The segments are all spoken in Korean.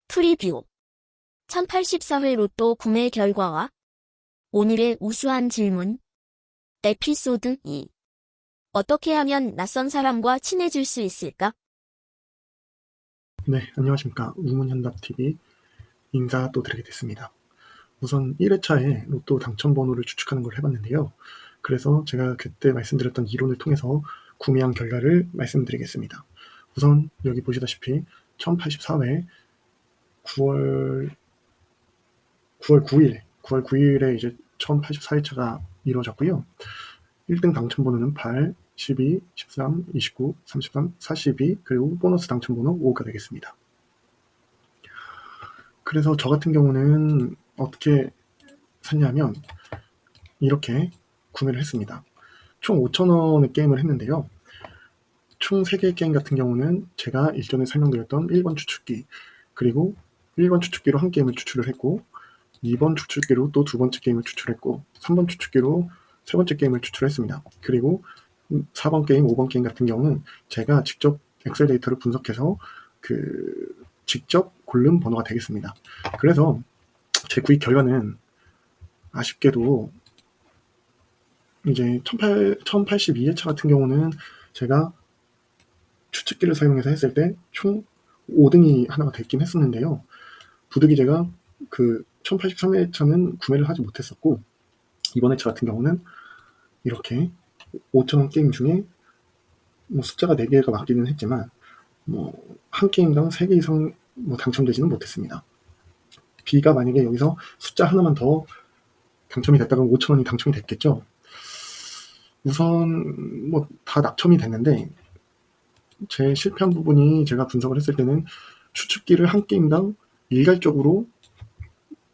프리뷰 1084회 로또 구매 결과와 오늘의 우수한 질문. 에피소드 2. 어떻게 하면 낯선 사람과 친해질 수 있을까? 네, 안녕하십니까. 우문현답TV 인사 또 드리게 됐습니다. 우선 1회차에 로또 당첨번호를 추측하는 걸 해봤는데요. 그래서 제가 그때 말씀드렸던 이론을 통해서 구매한 결과를 말씀드리겠습니다. 우선 여기 보시다시피 1084회 9월 9일에 이제 1084회차가 이루어졌고요. 1등 당첨번호는 8, 12, 13, 29, 33, 42, 그리고 보너스 당첨번호 5가 되겠습니다. 그래서 저 같은 경우는 어떻게 샀냐면 이렇게 구매를 했습니다. 총 5,000원의 게임을 했는데요. 총 3개의 게임 같은 경우는 제가 일전에 설명드렸던 1번 추측기, 그리고 1번 추측기로 한 게임을 추출을 했고, 2번 추측기로 또 두 번째 게임을 추출했고, 3번 추측기로 세 번째 게임을 추출했습니다. 그리고 4번 게임, 5번 게임 같은 경우는 제가 직접 엑셀 데이터를 분석해서 직접 고른 번호가 되겠습니다. 그래서 제 구입 결과는 아쉽게도 이제 1082회차 같은 경우는 제가 추측기를 사용해서 했을 때 총 5등이 하나가 됐긴 했었는데요. 부득이 제가 1083회차는 구매를 하지 못했었고, 이번 회차 같은 경우는 이렇게 5,000원 게임 중에 숫자가 4개가 맞기는 했지만 한 게임당 3개 이상 당첨되지는 못했습니다. B가 만약에 여기서 숫자 하나만 더 당첨이 됐다면 5,000원이 당첨이 됐겠죠. 우선 다 낙첨이 됐는데, 제 실패한 부분이 제가 분석을 했을 때는 추측기를 한 게임당 일괄적으로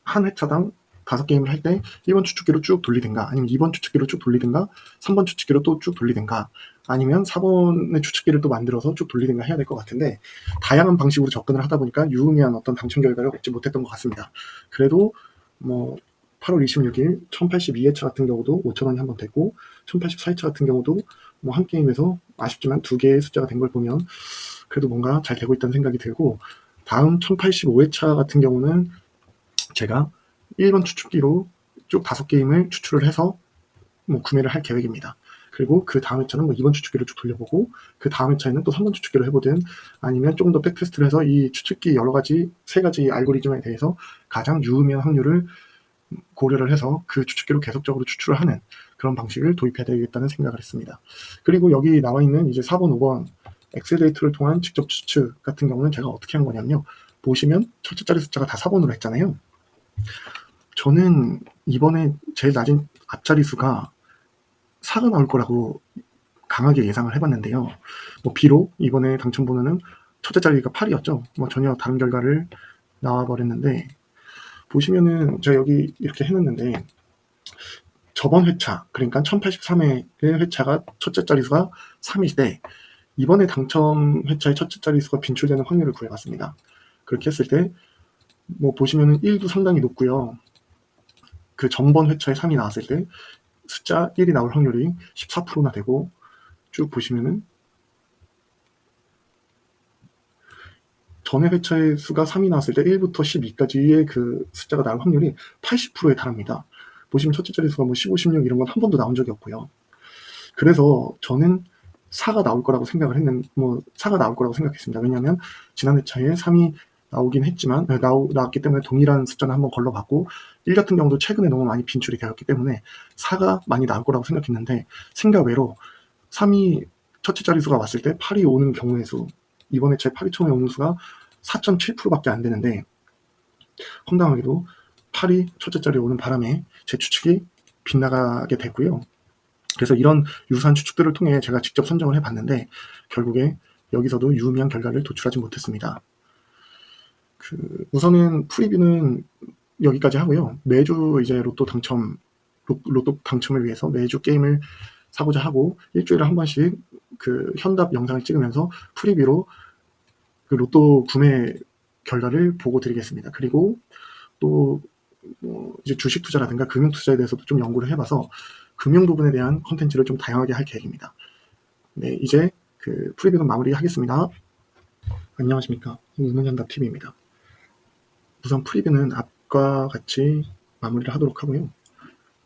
한 회차당 5게임을 할 때 1번 추측기로 쭉 돌리든가, 아니면 2번 추측기로 쭉 돌리든가, 3번 추측기로 또 쭉 돌리든가, 아니면 4번의 추측기를 또 만들어서 쭉 돌리든가 해야 될 것 같은데, 다양한 방식으로 접근을 하다 보니까 유의미한 어떤 당첨 결과를 얻지 못했던 것 같습니다. 그래도 8월 26일 1082회차 같은 경우도 5,000원이 한 번 됐고, 1084회차 같은 경우도 한 게임에서 아쉽지만 2개의 숫자가 된 걸 보면 그래도 뭔가 잘 되고 있다는 생각이 들고, 다음 1085회차 같은 경우는 제가 1번 추측기로 쭉 5게임을 추출을 해서 구매를 할 계획입니다. 그리고 그 다음 회차는 2번 추측기를 쭉 돌려보고, 그 다음 회차에는 또 3번 추측기로 해보든, 아니면 조금 더 백테스트를 해서 이 추측기 세 가지 알고리즘에 대해서 가장 유의미한 확률을 고려를 해서 그 추측기로 계속적으로 추출을 하는 그런 방식을 도입해야 되겠다는 생각을 했습니다. 그리고 여기 나와 있는 이제 4번, 5번 엑셀 데이터를 통한 직접 추측 같은 경우는 제가 어떻게 한 거냐면요. 보시면 첫째 자리 숫자가 다 4번으로 했잖아요. 저는 이번에 제일 낮은 앞자리 수가 4가 나올 거라고 강하게 예상을 해봤는데요. 비록 이번에 당첨번호는 첫째 자리가 8이었죠. 전혀 다른 결과를 나와버렸는데, 보시면은 제가 여기 이렇게 해놨는데, 저번 회차, 그러니까 1083회 회차가 첫째 자리수가 3일 때, 이번에 당첨 회차의 첫째 자리수가 빈출되는 확률을 구해봤습니다. 그렇게 했을 때 보시면은 1도 상당히 높고요. 그 전번 회차에 3이 나왔을 때 숫자 1이 나올 확률이 14%나 되고, 쭉 보시면은 전에 회차의 수가 3이 나왔을 때 1부터 12까지의 그 숫자가 나올 확률이 80%에 달합니다. 보시면 첫째 자리수가 15, 16 이런 건 한 번도 나온 적이 없고요. 그래서 저는 4가 나올 거라고 생각했습니다. 왜냐하면 지난 회차에 3이 나오긴 했지만, 나왔기 때문에 동일한 숫자는 한번 걸러봤고, 1 같은 경우도 최근에 너무 많이 빈출이 되었기 때문에 4가 많이 나올 거라고 생각했는데, 생각 외로 3이 첫째 자리수가 왔을 때 8이 오는 경우의 수, 이번 회차에 8이 처음에 오는 수가 4.7%밖에 안 되는데, 황당하게도 8이 첫째 자리에 오는 바람에 제 추측이 빗나가게 됐고요. 그래서 이런 유사한 추측들을 통해 제가 직접 선정을 해봤는데, 결국에 여기서도 유의미한 결과를 도출하지 못했습니다. 우선은 프리뷰는 여기까지 하고요. 매주 이제 로또 당첨을 위해서 매주 게임을 사고자 하고, 일주일에 한 번씩 현답 영상을 찍으면서 프리뷰로 로또 구매 결과를 보고 드리겠습니다. 그리고 또 이제 주식 투자라든가 금융 투자에 대해서도 좀 연구를 해봐서 금융 부분에 대한 콘텐츠를 좀 다양하게 할 계획입니다. 네, 이제 그 프리뷰는 마무리하겠습니다. 안녕하십니까. 우문현답TV입니다. 우선 프리뷰는 앞과 같이 마무리를 하도록 하고요.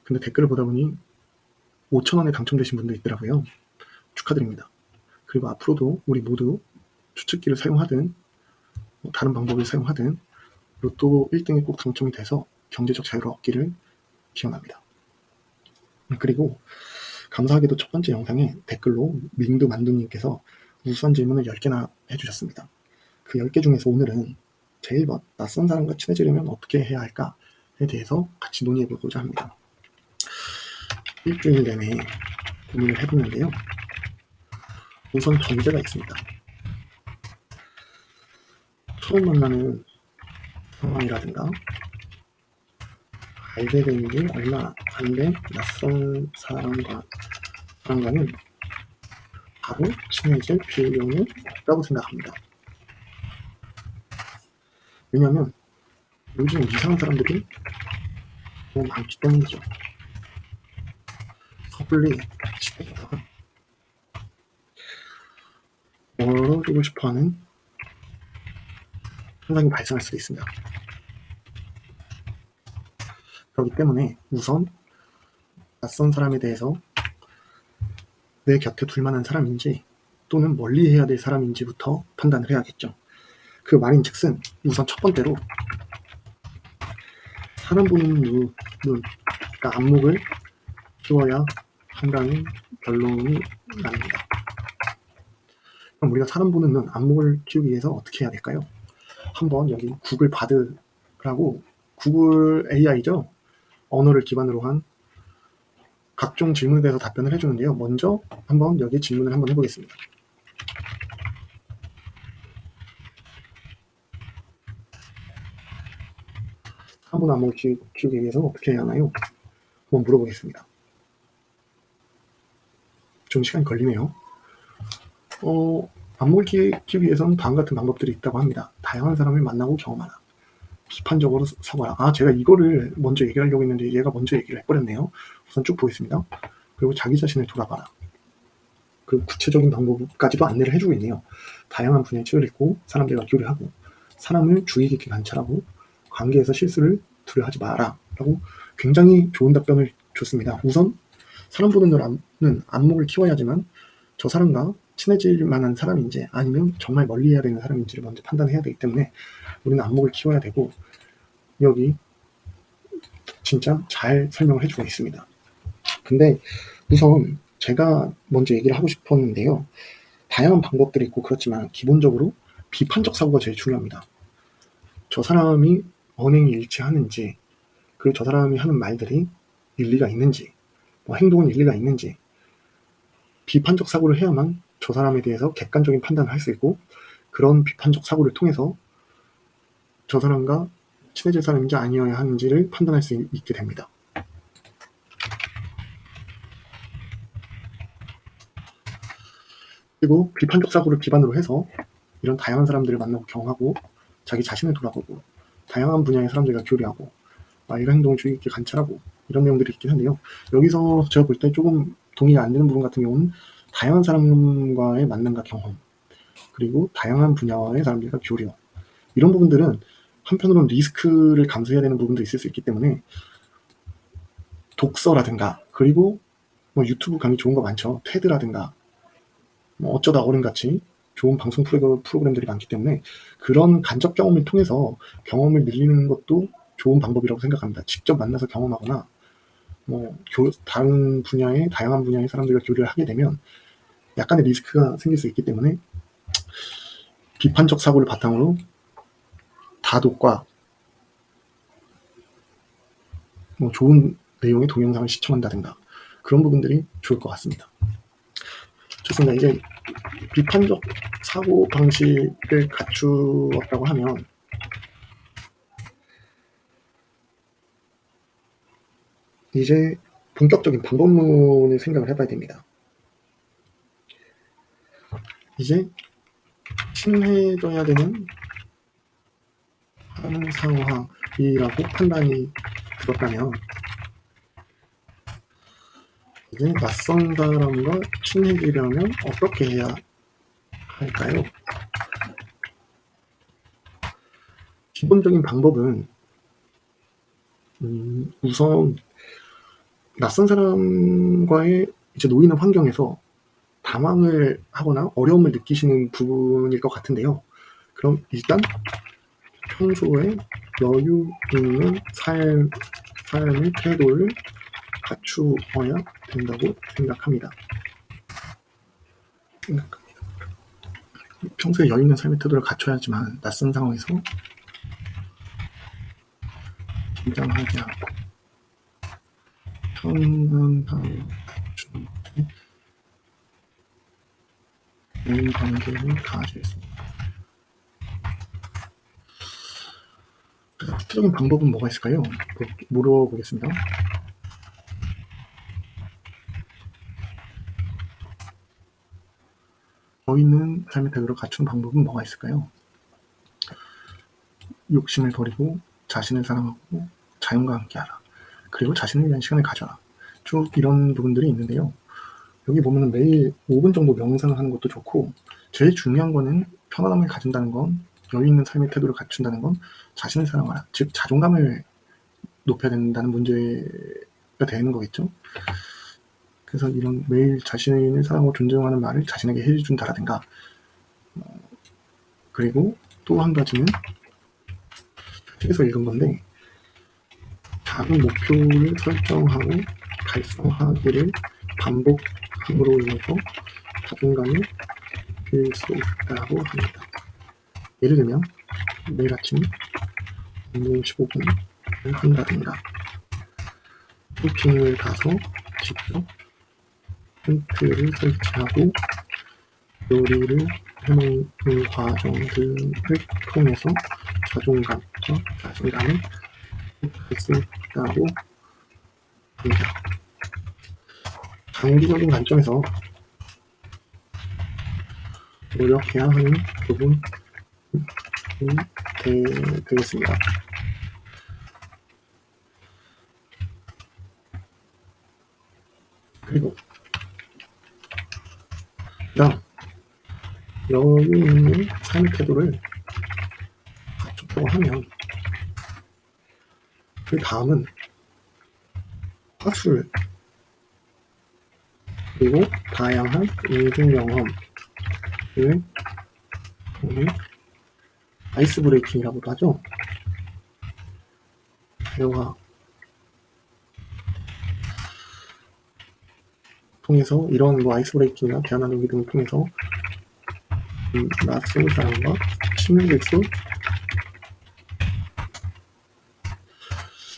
근데 댓글을 보다 보니 5,000원에 당첨되신 분도 있더라고요. 축하드립니다. 그리고 앞으로도 우리 모두 추측기를 사용하든 다른 방법을 사용하든 로또 1등이 꼭 당첨이 돼서 경제적 자유를 얻기를 기원합니다. 그리고 감사하게도 첫 번째 영상에 댓글로 민두만두님께서 우수한 질문을 10개나 해주셨습니다. 그 10개 중에서 오늘은 제일 낯선 사람과 친해지려면 어떻게 해야 할까에 대해서 같이 논의해보고자 합니다. 일주일 내내 고민을 해보는데요. 우선 전제가 있습니다. 처음 만나는 상황이라든가 알게 된 지 얼마 안 된 낯선 사람과는 바로 친해질 필요는 없다고 생각합니다. 왜냐하면 요즘 이상한 사람들이 너무 많기 때문이죠. 섣불리 친해지다가 멀어지고 싶어하는 현상이 발생할 수도 있습니다. 그렇기 때문에 우선 낯선 사람에 대해서 내 곁에 둘 만한 사람인지 또는 멀리 해야 될 사람인지부터 판단을 해야겠죠. 그 말인즉슨 우선 첫 번째로 사람 보는 눈, 그러니까 안목을 키워야 한다는 결론이 납니다. 그럼 우리가 사람 보는 눈, 안목을 키우기 위해서 어떻게 해야 될까요? 한번 여기 구글 바드라고 구글 AI죠. 언어를 기반으로 한 각종 질문에 대해서 답변을 해주는데요. 먼저 한번 여기 질문을 한번 해보겠습니다. 사람 보는 안목을 키우기 위해서 어떻게 해야 하나요? 한번 물어보겠습니다. 좀 시간이 걸리네요. 안목을 키우기 위해서는 다음과 같은 방법들이 있다고 합니다. 다양한 사람을 만나고 경험하라. 비판적으로 사고하라. 제가 이거를 먼저 얘기하려고 했는데 얘가 먼저 얘기를 해버렸네요. 우선 쭉 보겠습니다. 그리고 자기 자신을 돌아봐라. 그 구체적인 방법까지도 안내를 해주고 있네요. 다양한 분야의 책을 읽고 사람들과 교류하고 사람을 주의 깊게 관찰하고 관계에서 실수를 두려워하지 마라 라고 굉장히 좋은 답변을 줬습니다. 우선 사람 보는 눈은 안목을 키워야지만 저 사람과 친해질 만한 사람인지 아니면 정말 멀리 해야 되는 사람인지를 먼저 판단해야 되기 때문에 우리는 안목을 키워야 되고 여기 진짜 잘 설명을 해주고 있습니다. 근데 우선 제가 먼저 얘기를 하고 싶었는데요. 다양한 방법들이 있고 그렇지만 기본적으로 비판적 사고가 제일 중요합니다. 저 사람이 언행이 일치하는지 그리고 저 사람이 하는 말들이 일리가 있는지 행동은 일리가 있는지 비판적 사고를 해야만 저 사람에 대해서 객관적인 판단을 할 수 있고 그런 비판적 사고를 통해서 저 사람과 친해질 사람인지 아니어야 하는지를 판단할 수 있게 됩니다. 그리고 비판적 사고를 기반으로 해서 이런 다양한 사람들을 만나고 경험하고 자기 자신을 돌아보고 다양한 분야의 사람들과 교류하고 이런 행동을 주의 깊게 관찰하고 이런 내용들이 있긴 한데요. 여기서 제가 볼 때 조금 동의가 안 되는 부분 같은 경우는 다양한 사람과의 만남과 경험 그리고 다양한 분야의 사람들과 교류 이런 부분들은 한편으로는 리스크를 감수해야 되는 부분도 있을 수 있기 때문에 독서라든가 그리고 유튜브 강의 좋은 거 많죠. 테드라든가 어쩌다 어른같이 좋은 방송 프로그램들이 많기 때문에 그런 간접 경험을 통해서 경험을 늘리는 것도 좋은 방법이라고 생각합니다. 직접 만나서 경험하거나 다른 분야의 다양한 분야의 사람들과 교류를 하게 되면 약간의 리스크가 생길 수 있기 때문에 비판적 사고를 바탕으로 다독과 좋은 내용의 동영상을 시청한다든가 그런 부분들이 좋을 것 같습니다. 좋습니다. 이제 비판적 사고 방식을 갖추었다고 하면 이제 본격적인 방법론을 생각을 해봐야 됩니다. 이제 친해져야 되는 상황이라고 판단이 들었다면 이제 낯선 사람과 친해지려면 어떻게 해야 할까요? 기본적인 방법은 우선 낯선 사람과의 이제 놓이는 환경에서 당황을 하거나 어려움을 느끼시는 부분일 것 같은데요. 그럼 일단 평소에 여유 있는 삶의 태도를 갖추어야 된다고 생각합니다. 평소에 여유 있는 삶의 태도를 갖춰야지만 낯선 상황에서 긴장하지 않고 편안함을 갖추는 대인 관계를 가질 수 있습니다. 구체적인 방법은 뭐가 있을까요? 물어보겠습니다. 여유 있는 삶의 태도를 갖추는 방법은 뭐가 있을까요? 욕심을 버리고 자신을 사랑하고 자연과 함께하라. 그리고 자신을 위한 시간을 가져라. 쭉 이런 부분들이 있는데요. 여기 보면 매일 5분 정도 명상을 하는 것도 좋고, 제일 중요한 거는 편안함을 가진다는 건, 여유 있는 삶의 태도를 갖춘다는 건 자신을 사랑하라. 즉 자존감을 높여야 된다는 문제가 되는 거겠죠. 그래서 이런 매일 자신을 사랑하고 존중하는 말을 자신에게 해준다라든가, 그리고 또 한 가지는 책에서 읽은 건데, 작은 목표를 설정하고 달성하기를 반복함으로 인해서 자존감이 높일 수 있다고 합니다. 예를 들면 매일 아침 운동 15분을 한다든가, 캠핑을 가서 직접 텐트를 설치하고 요리를 해먹는 과정 등을 통해서 자존감과 자신감을 높일 수 있다고 합니다. 장기적인 관점에서 노력해야 하는 부분이 되겠습니다. 그리고 여유 있는 삶의 태도를 갖추려고 하면 그 다음은 화술, 그리고 다양한 인생 경험을 통해 아이스 브레이킹이라고도 하죠. 대화 통해서 이런 아이스 브레이킹이나 대화 나누기 등을 통해서 낯선 사람과 친해질 수,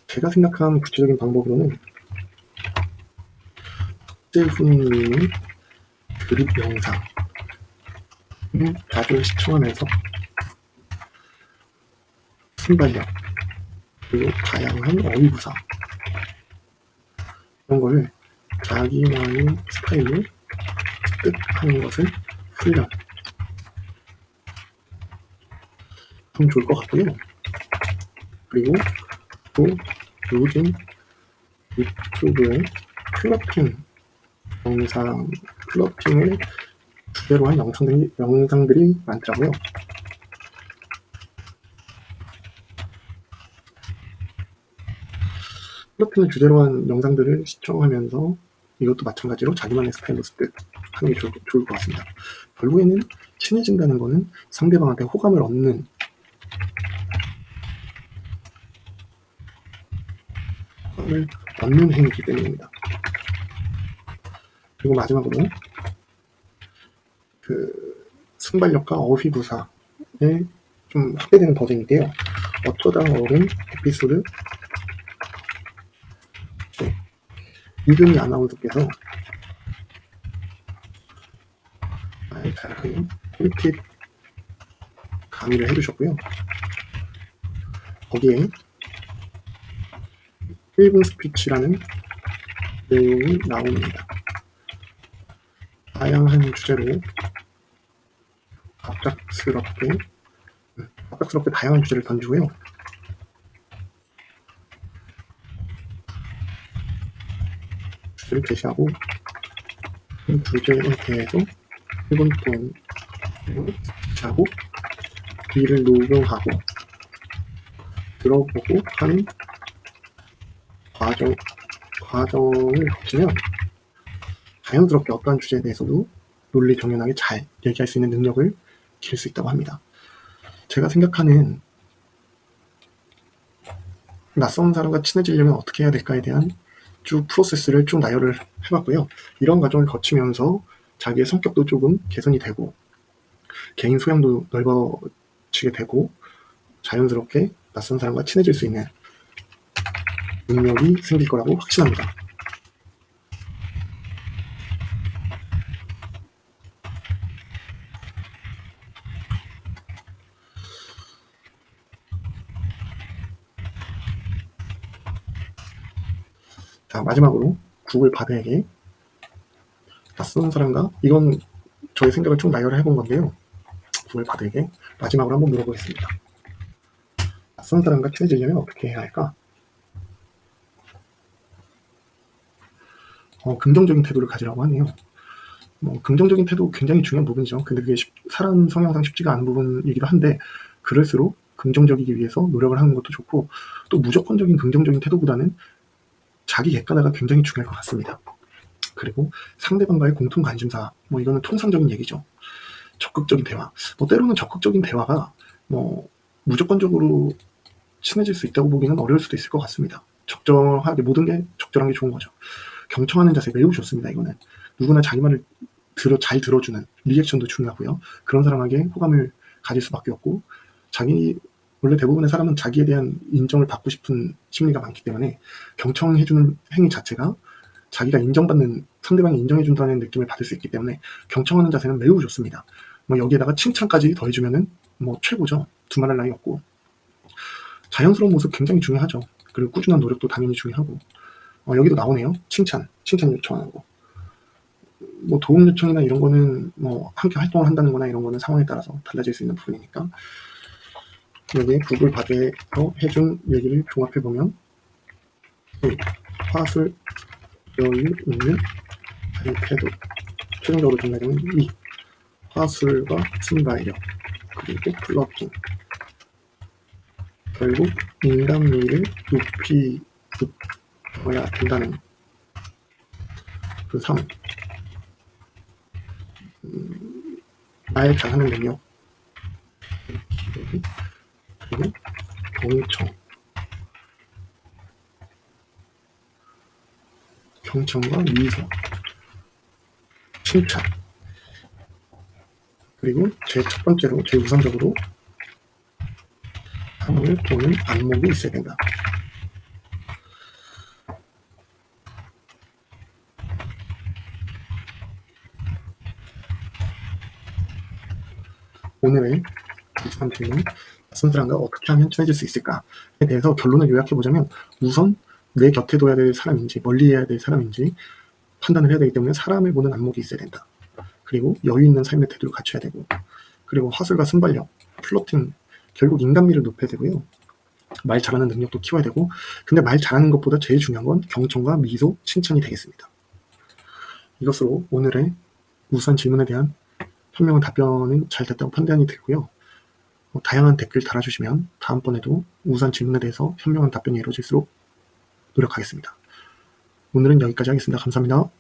제가 생각한 구체적인 방법으로는 박재훈님의 그립 영상을 자주 시청하면서 순발력, 그리고 다양한 어휘구사, 이런 걸 자기만의 스타일로 습득하는 것을 훈련하면 좋을 것 같고요. 그리고 또 요즘 유튜브에 플러팅을 주제로 한 영상들이 많더라고요. 플러팅을 주제로 한 영상들을 시청하면서 이것도 마찬가지로 자기만의 스타일로 습득하는 게 좋을 것 같습니다. 결국에는 친해진다는 거는 상대방한테 호감을 얻는 행위이기 때문입니다. 그리고 마지막으로 그 순발력과 어휘구사에 좀 확대되는 버전인데요. 어쩌다 어른 에피소드 이금희 아나운서께서 잘하는 꿀팁 강의를 해주셨고요. 거기에 1분 스피치라는 내용이 나옵니다. 다양한 주제로 갑작스럽게 다양한 주제를 던지고요. 프로세스를 제시하고 주제에 대해서 1분 동안 하고 B를 녹음하고 들어보고 하는 과정을 거치면 자연스럽게 어떠한 주제에 대해서도 논리 정연하게 잘 얘기할 수 있는 능력을 기를 수 있다고 합니다. 제가 생각하는 낯선 사람과 친해지려면 어떻게 해야 될까에 대한 쭉 프로세스를 쭉 나열을 해봤고요. 이런 과정을 거치면서 자기의 성격도 조금 개선이 되고 개인 소양도 넓어지게 되고 자연스럽게 낯선 사람과 친해질 수 있는 능력이 생길 거라고 확신합니다. 자, 마지막으로 구글 바드에게 낯선 사람과, 이건 저의 생각을 쭉 나열을 해본 건데요. 구글 바드에게 마지막으로 한번 물어보겠습니다. 낯선 사람과 친해지려면 어떻게 해야 할까? 긍정적인 태도를 가지라고 하네요. 긍정적인 태도 굉장히 중요한 부분이죠. 근데 그게 사람 성향상 쉽지가 않은 부분이기도 한데, 그럴수록 긍정적이기 위해서 노력을 하는 것도 좋고, 또 무조건적인 긍정적인 태도보다는 자기 객관화가 굉장히 중요할 것 같습니다. 그리고 상대방과의 공통 관심사, 이거는 통상적인 얘기죠. 적극적인 대화. 때로는 적극적인 대화가 무조건적으로 친해질 수 있다고 보기는 어려울 수도 있을 것 같습니다. 적절하게, 모든 게 적절한 게 좋은 거죠. 경청하는 자세 매우 좋습니다. 이거는 누구나 자기 말을 잘 들어주는 리액션도 중요하고요. 그런 사람에게 호감을 가질 수밖에 없고, 원래 대부분의 사람은 자기에 대한 인정을 받고 싶은 심리가 많기 때문에 경청해주는 행위 자체가 자기가 인정받는, 상대방이 인정해준다는 느낌을 받을 수 있기 때문에 경청하는 자세는 매우 좋습니다. 여기에다가 칭찬까지 더해주면은 최고죠. 두말할 나위 없고. 자연스러운 모습 굉장히 중요하죠. 그리고 꾸준한 노력도 당연히 중요하고. 여기도 나오네요. 칭찬 요청하는 거. 도움 요청이나 이런 거는 함께 활동을 한다는 거나 이런 거는 상황에 따라서 달라질 수 있는 부분이니까, 여기 구글 바드에서 해준 얘기를 종합해보면, 화술 여유 있는 자기 태도, 최종적으로 정리하자면 이 화술과 순발력, 그리고 플러팅, 결국 인간미를 높여야 된다는 그 3, 말 잘하는 능력, 그리고 경청과 미소, 칭찬, 그리고 제일 우선적으로 사람을 보는 안목이 있어야 된다. 오늘의 비슷한 질문, 낯선 사람과 어떻게 하면 친해질 수 있을까에 대해서 결론을 요약해보자면, 우선 내 곁에 둬야 될 사람인지 멀리 해야 될 사람인지 판단을 해야 되기 때문에 사람을 보는 안목이 있어야 된다. 그리고 여유 있는 삶의 태도를 갖춰야 되고, 그리고 화술과 순발력, 플러팅, 결국 인간미를 높여야 되고요. 말 잘하는 능력도 키워야 되고, 근데 말 잘하는 것보다 제일 중요한 건 경청과 미소, 칭찬이 되겠습니다. 이것으로 오늘의 우수한 질문에 대한 현명한 답변은 잘 됐다고 판단이 들고요. 다양한 댓글 달아주시면 다음번에도 우수한 질문에 대해서 현명한 답변이 이루어질수록 노력하겠습니다. 오늘은 여기까지 하겠습니다. 감사합니다.